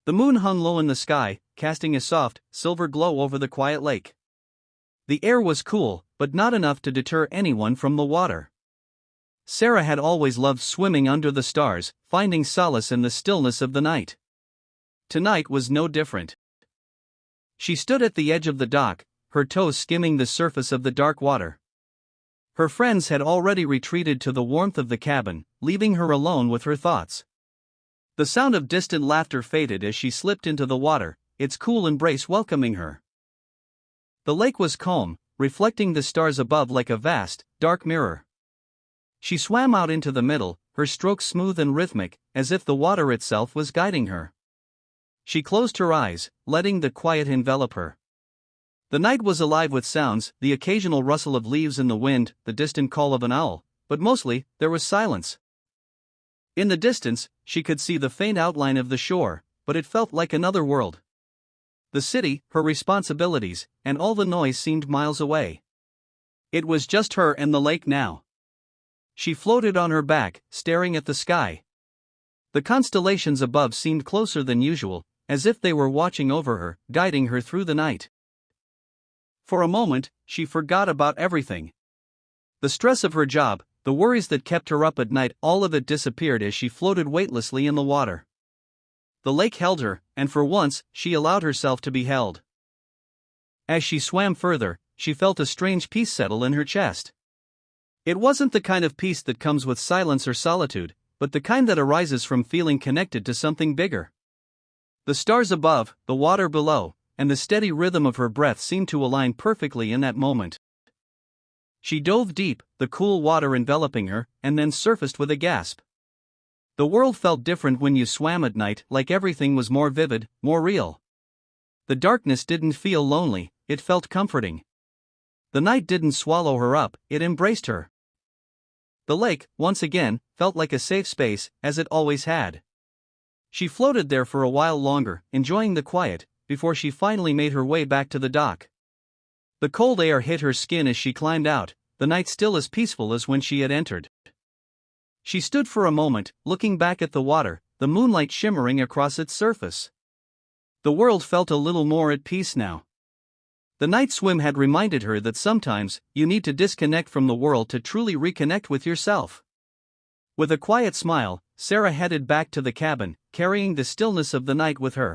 The moon hung low in the sky, casting a soft, silver glow over the quiet lake. The air was cool, but not enough to deter anyone from the water. Sarah had always loved swimming under the stars, finding solace in the stillness of the night. Tonight was no different. She stood at the edge of the dock, her toes skimming the surface of the dark water. Her friends had already retreated to the warmth of the cabin, leaving her alone with her thoughts. The sound of distant laughter faded as she slipped into the water, its cool embrace welcoming her. The lake was calm, reflecting the stars above like a vast, dark mirror. She swam out into the middle, her strokes smooth and rhythmic, as if the water itself was guiding her. She closed her eyes, letting the quiet envelop her. The night was alive with sounds, the occasional rustle of leaves in the wind, the distant call of an owl, but mostly, there was silence. In the distance, she could see the faint outline of the shore, but it felt like another world. The city, her responsibilities, and all the noise seemed miles away. It was just her and the lake now. She floated on her back, staring at the sky. The constellations above seemed closer than usual, as if they were watching over her, guiding her through the night. For a moment, she forgot about everything. The stress of her job, the worries that kept her up at night, all of it disappeared as she floated weightlessly in the water. The lake held her, and for once, she allowed herself to be held. As she swam further, she felt a strange peace settle in her chest. It wasn't the kind of peace that comes with silence or solitude, but the kind that arises from feeling connected to something bigger. The stars above, the water below, and the steady rhythm of her breath seemed to align perfectly in that moment. She dove deep, the cool water enveloping her, and then surfaced with a gasp. The world felt different when you swam at night, like everything was more vivid, more real. The darkness didn't feel lonely, it felt comforting. The night didn't swallow her up, it embraced her. The lake, once again, felt like a safe space, as it always had. She floated there for a while longer, enjoying the quiet, before she finally made her way back to the dock. The cold air hit her skin as she climbed out, the night still as peaceful as when she had entered. She stood for a moment, looking back at the water, the moonlight shimmering across its surface. The world felt a little more at peace now. The night swim had reminded her that sometimes, you need to disconnect from the world to truly reconnect with yourself. With a quiet smile, Sarah headed back to the cabin, carrying the stillness of the night with her.